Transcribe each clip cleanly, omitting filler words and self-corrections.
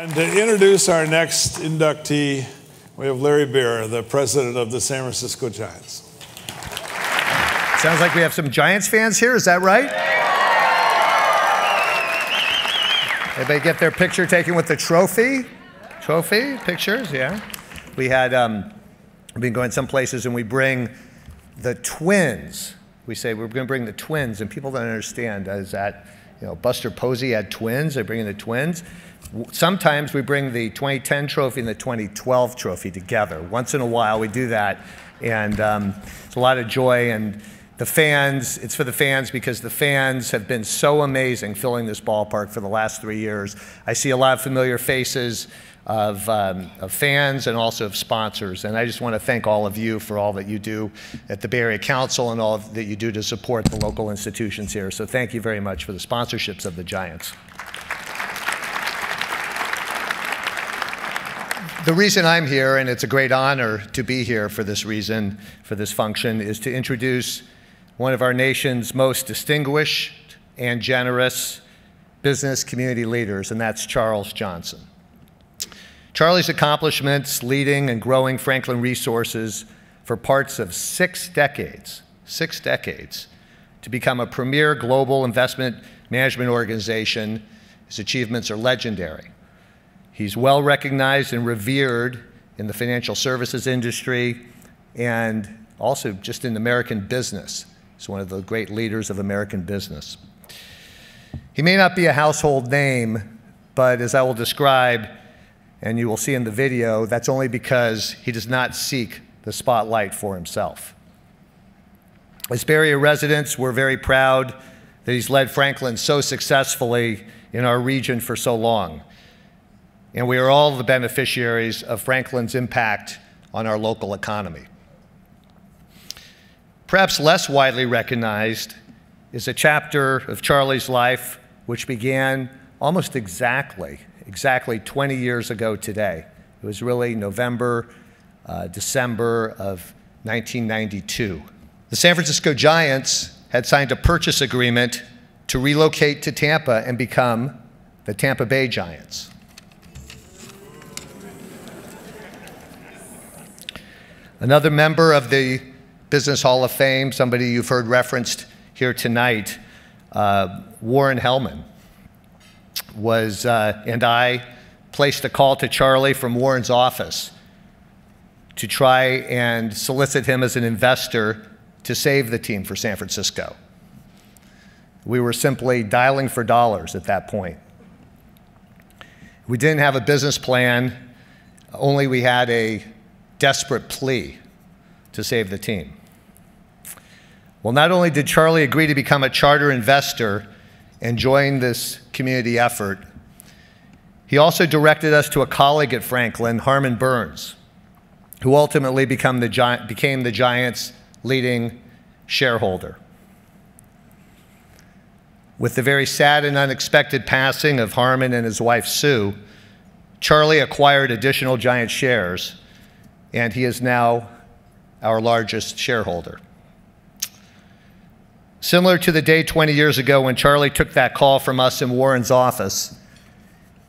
And to introduce our next inductee, we have Larry Berra, the president of the San Francisco Giants. Sounds like we have some Giants fans here, is that right? Everybody get their picture taken with the trophy? Trophy, pictures, yeah. We had, we've been going some places and we bring the twins. We say we're going to bring the twins, and people don't understand. Is that, you know, Buster Posey had twins, they're bringing the twins. Sometimes we bring the 2010 trophy and the 2012 trophy together. Once in a while we do that, and it's a lot of joy. And the fans, it's for the fans because the fans have been so amazing filling this ballpark for the last 3 years. I see a lot of familiar faces of fans and also of sponsors. And I just want to thank all of you for all that you do at the Bay Area Council and all that you do to support the local institutions here. So thank you very much for the sponsorships of the Giants. The reason I'm here, and it's a great honor to be here for this reason, for this function, is to introduce one of our nation's most distinguished and generous business community leaders, and that's Charles Johnson. Charlie's accomplishments leading and growing Franklin Resources for parts of 6 decades, to become a premier global investment management organization, his achievements are legendary. He's well recognized and revered in the financial services industry and also just in American business. He's one of the great leaders of American business. He may not be a household name, but as I will describe, and you will see in the video, that's only because he does not seek the spotlight for himself. As Bay Area residents, we're very proud that he's led Franklin so successfully in our region for so long. And we are all the beneficiaries of Franklin's impact on our local economy. Perhaps less widely recognized is a chapter of Charlie's life which began almost exactly 20 years ago today. It was really November, December of 1992. The San Francisco Giants had signed a purchase agreement to relocate to Tampa and become the Tampa Bay Giants. Another member of the Business Hall of Fame, somebody you've heard referenced here tonight, Warren Hellman, and I placed a call to Charlie from Warren's office to try and solicit him as an investor to save the team for San Francisco. We were simply dialing for dollars at that point. We didn't have a business plan, only we had a desperate plea to save the team. Well, not only did Charlie agree to become a charter investor and join this community effort, he also directed us to a colleague at Franklin, Harmon Burns, who ultimately became the Giants' leading shareholder. With the very sad and unexpected passing of Harmon and his wife Sue, Charlie acquired additional Giant shares, and he is now our largest shareholder. Similar to the day 20 years ago when Charlie took that call from us in Warren's office,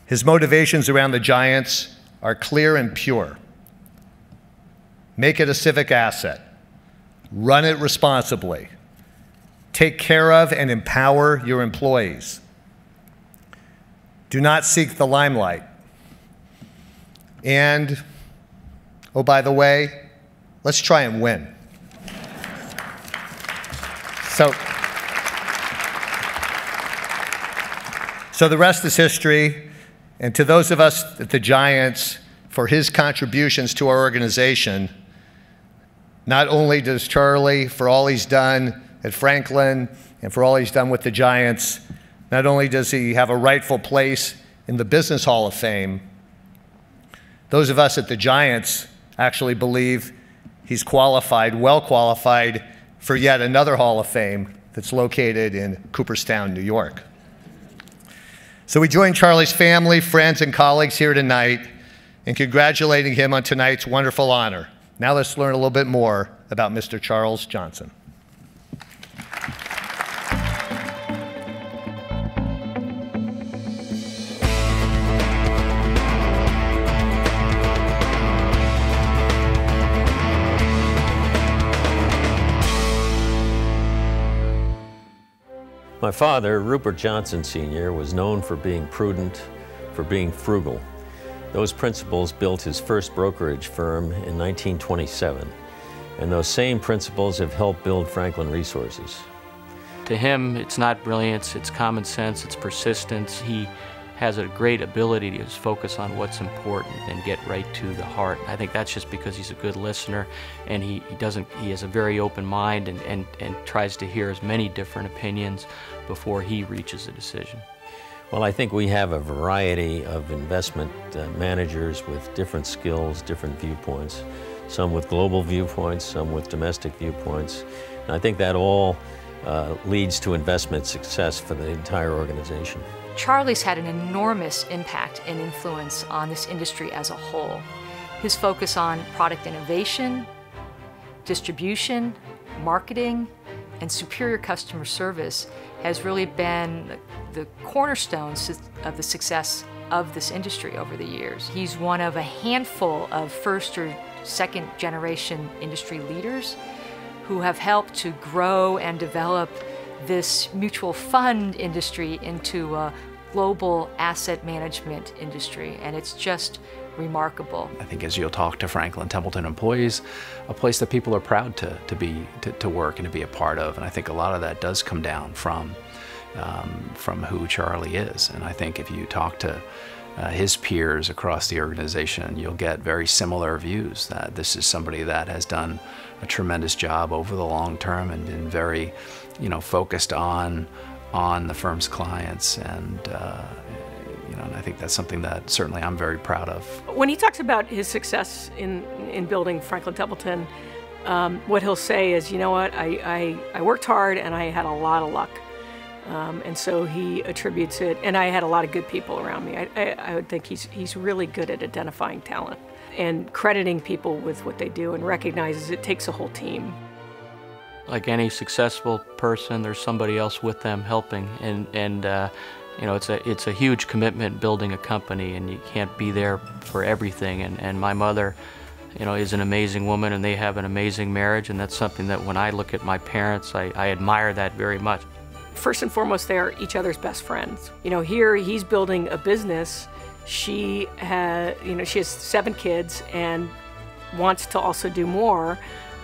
his motivations around the Giants are clear and pure. Make it a civic asset. Run it responsibly. Take care of and empower your employees. Do not seek the limelight. And, oh, by the way, let's try and win. So the rest is history, and to those of us at the Giants, for his contributions to our organization, not only does Charlie, for all he's done at Franklin and for all he's done with the Giants, not only does he have a rightful place in the Business Hall of Fame, those of us at the Giants actually believe he's qualified, well qualified, for yet another Hall of Fame that's located in Cooperstown, New York. So we join Charlie's family, friends, and colleagues here tonight in congratulating him on tonight's wonderful honor. Now let's learn a little bit more about Mr. Charles Johnson. My father, Rupert Johnson Sr., was known for being prudent, for being frugal. Those principles built his first brokerage firm in 1927, and those same principles have helped build Franklin Resources. To him, it's not brilliance, it's common sense, it's persistence. He has a great ability to just focus on what's important and get right to the heart. I think that's just because he's a good listener, and he has a very open mind and tries to hear as many different opinions before he reaches a decision. Well, I think we have a variety of investment managers with different skills, different viewpoints, some with global viewpoints, some with domestic viewpoints. And I think that all leads to investment success for the entire organization. Charlie's had an enormous impact and influence on this industry as a whole. His focus on product innovation, distribution, marketing, and superior customer service has really been the cornerstones of the success of this industry over the years. He's one of a handful of first or second generation industry leaders who have helped to grow and develop this mutual fund industry into a global asset management industry, and it's just remarkable. I think as you'll talk to Franklin Templeton employees, a place that people are proud to work and to be a part of, and I think a lot of that does come down from who Charlie is. And I think if you talk to his peers across the organization, you'll get very similar views that this is somebody that has done a tremendous job over the long term and been very, focused on the firm's clients, and and I think that's something that certainly I'm very proud of. When he talks about his success in building Franklin Templeton, what he'll say is, you know what, I worked hard and I had a lot of luck. And so he attributes it, and I had a lot of good people around me. I would think he's really good at identifying talent and crediting people with what they do, and recognizes it takes a whole team. Like any successful person, there's somebody else with them helping, and it's a huge commitment building a company, and you can't be there for everything. And my mother, is an amazing woman, and they have an amazing marriage, and that's something that when I look at my parents, I admire that very much. First and foremost, they are each other's best friends. Here he's building a business. She has 7 kids and wants to also do more.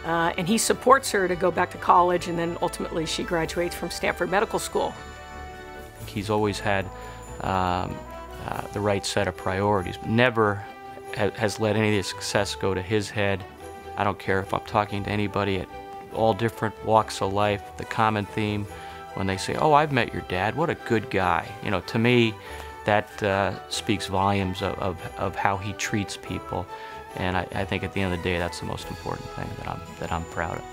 And he supports her to go back to college, and then ultimately she graduates from Stanford Medical School. He's always had the right set of priorities. Never has let any of the success go to his head. I don't care if I'm talking to anybody at all different walks of life. The common theme, when they say, "Oh, I've met your dad, what a good guy." To me, that speaks volumes of how he treats people. And I think at the end of the day, that's the most important thing that I'm proud of.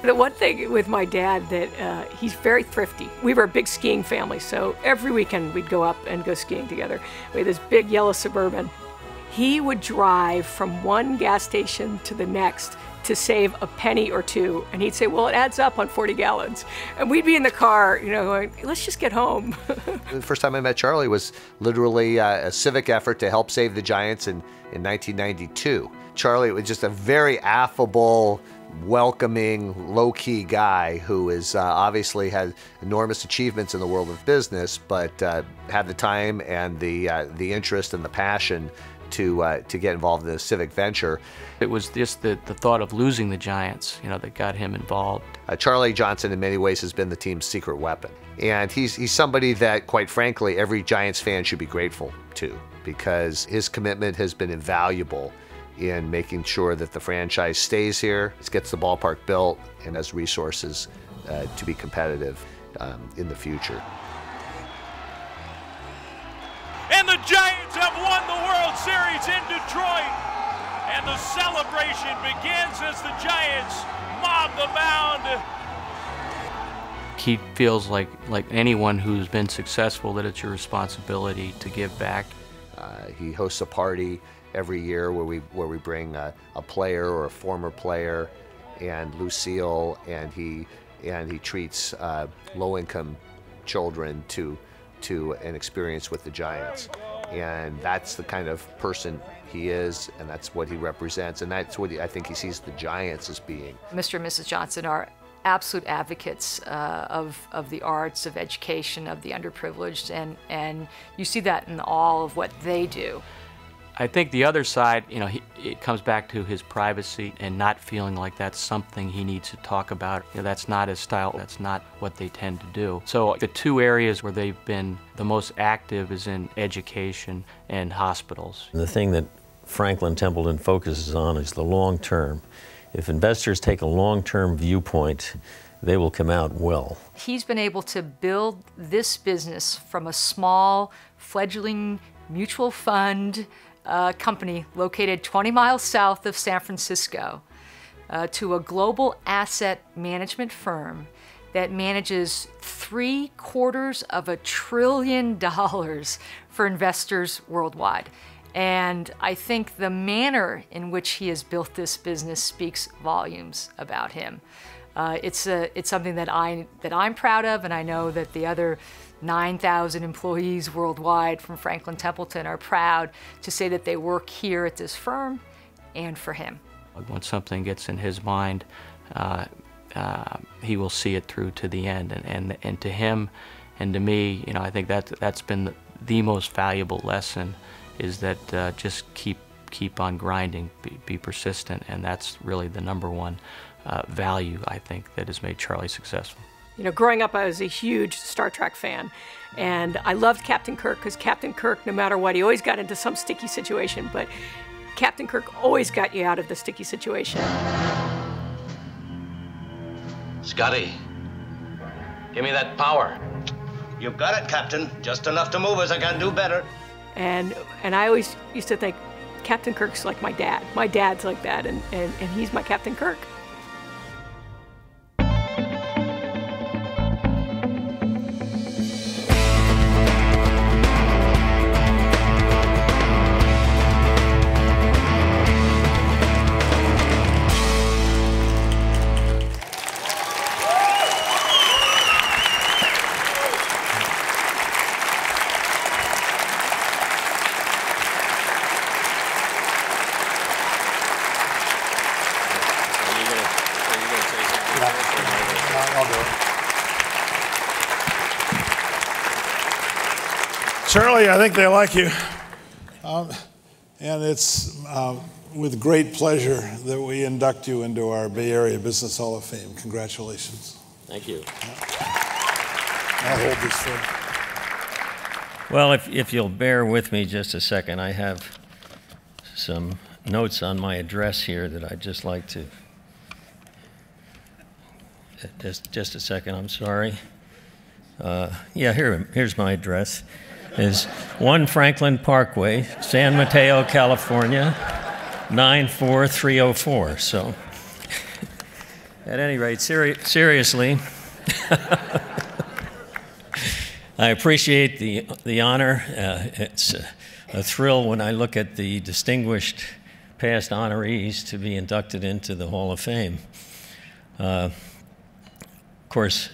The one thing with my dad that he's very thrifty. We were a big skiing family, so every weekend we'd go up and go skiing together. We had this big yellow Suburban. He would drive from one gas station to the next to save a penny or two, and he'd say, "Well, it adds up on 40 gallons." And we'd be in the car, going, "Let's just get home." The first time I met Charlie was literally a civic effort to help save the Giants in 1992. Charlie was just a very affable, welcoming, low-key guy who is obviously had enormous achievements in the world of business, but had the time and the interest and the passion to get involved in a civic venture. It was just the thought of losing the Giants, that got him involved. Charlie Johnson, in many ways, has been the team's secret weapon. And he's somebody that, quite frankly, every Giants fan should be grateful to, because his commitment has been invaluable in making sure that the franchise stays here, gets the ballpark built, and has resources to be competitive in the future. And the Giants have won the World Series in Detroit. And the celebration begins as the Giants mob the mound. He feels like anyone who's been successful, that it's your responsibility to give back. He hosts a party every year where we bring a player or a former player and Lucille, and he treats low-income children to an experience with the Giants. And that's the kind of person he is, and that's what he represents, and that's what I think he sees the Giants as being. Mr. and Mrs. Johnson are absolute advocates of the arts, of education, of the underprivileged, and you see that in all of what they do. I think the other side, it comes back to his privacy and not feeling like that's something he needs to talk about. That's not his style. That's not what they tend to do. So the two areas where they've been the most active is in education and hospitals. The thing that Franklin Templeton focuses on is the long term. If investors take a long-term viewpoint, they will come out well. He's been able to build this business from a small, fledgling mutual fund company located 20 miles south of San Francisco to a global asset management firm that manages $750 billion for investors worldwide. And I think the manner in which he has built this business speaks volumes about him. It's something that I'm proud of, and I know that the other 9,000 employees worldwide from Franklin Templeton are proud to say that they work here at this firm and for him. When something gets in his mind, he will see it through to the end. And to him and to me, I think that's been the most valuable lesson, is that just keep on grinding, be persistent, and that's really the number one value, I think, that has made Charlie successful. Growing up, I was a huge Star Trek fan, and I loved Captain Kirk because Captain Kirk, no matter what, he always got into some sticky situation, but Captain Kirk always got you out of the sticky situation. Scotty, give me that power. You've got it, Captain. Just enough to move us. I can do better. And I always used to think, Captain Kirk's like my dad. My dad's like that, and he's my Captain Kirk. Charlie, I think they like you. And it's with great pleasure that we induct you into our Bay Area Business Hall of Fame. Congratulations. Thank you. I'll hold this for you. Well, if you'll bear with me just a second, I have some notes on my address here that I'd just like to... Just a second, I'm sorry. Yeah, here's my address. Is 1 Franklin Parkway, San Mateo, California, 94304. So, at any rate, seriously, I appreciate the honor. It's a thrill when I look at the distinguished past honorees to be inducted into the Hall of Fame. Of course,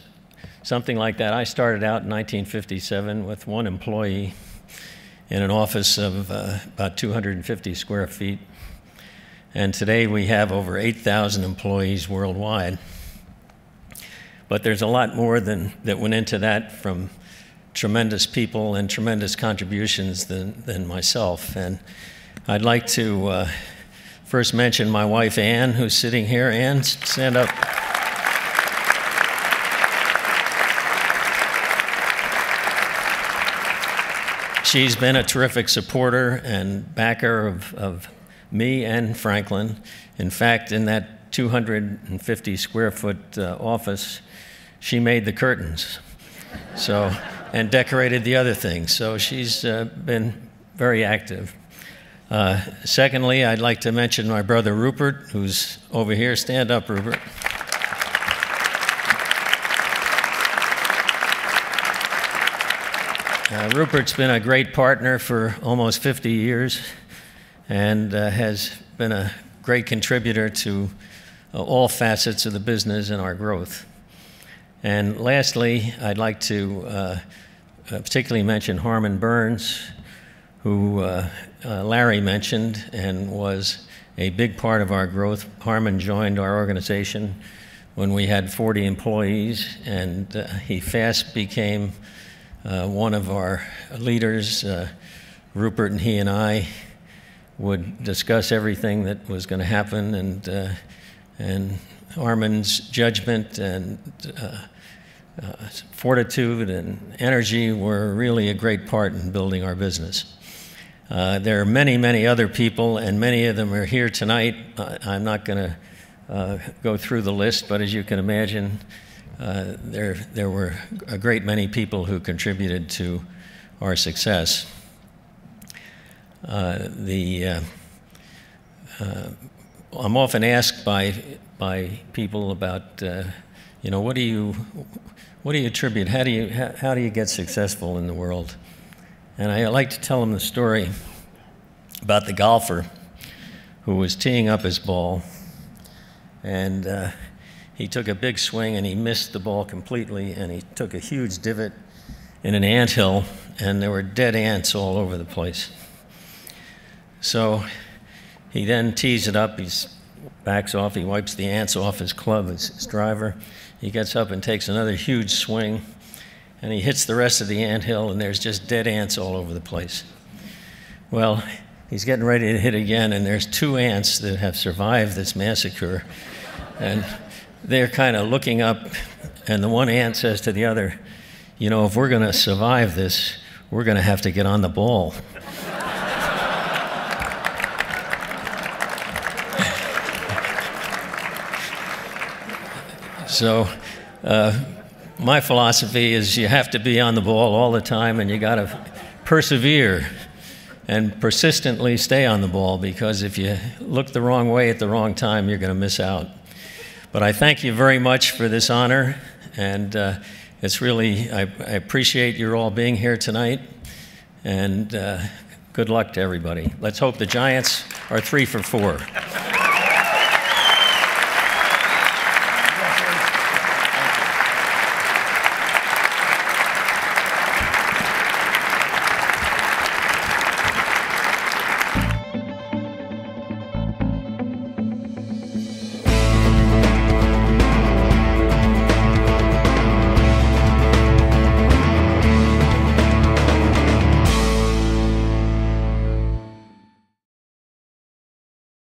something like that. I started out in 1957 with one employee in an office of about 250 square feet. And today we have over 8,000 employees worldwide. But there's a lot more that went into that, from tremendous people and tremendous contributions than myself. And I'd like to first mention my wife, Ann, who's sitting here. Ann, stand up. She's been a terrific supporter and backer of me and Franklin. In fact, in that 250 square foot office, she made the curtains, and decorated the other things. So she's been very active. Secondly, I'd like to mention my brother Rupert, who's over here. Stand up, Rupert. Rupert's been a great partner for almost 50 years and has been a great contributor to all facets of the business and our growth. And lastly, I'd like to particularly mention Harmon Burns, who Larry mentioned and was a big part of our growth. Harmon joined our organization when we had 40 employees, and he fast became one of our leaders. Rupert and he and I would discuss everything that was going to happen, and Harmon's judgment and fortitude and energy were really a great part in building our business. There are many, many other people, and many of them are here tonight. I'm not going to go through the list, but as you can imagine, there were a great many people who contributed to our success. I'm often asked by people about, what do you attribute? How do you get successful in the world? And I like to tell them the story about the golfer who was teeing up his ball, and he took a big swing and he missed the ball completely, and he took a huge divot in an anthill, and there were dead ants all over the place. So he then tees it up, he backs off, he wipes the ants off his club, his driver. He gets up and takes another huge swing, and he hits the rest of the anthill, and there's just dead ants all over the place. Well, he's getting ready to hit again, and there's 2 ants that have survived this massacre, and they're kind of looking up, and the one ant says to the other, if we're going to survive this, we're going to have to get on the ball. So my philosophy is you have to be on the ball all the time, and you got to persevere and persistently stay on the ball, because if you look the wrong way at the wrong time, you're going to miss out. But I thank you very much for this honor, and it's really, I appreciate your all being here tonight, and good luck to everybody. Let's hope the Giants are 3 for 4.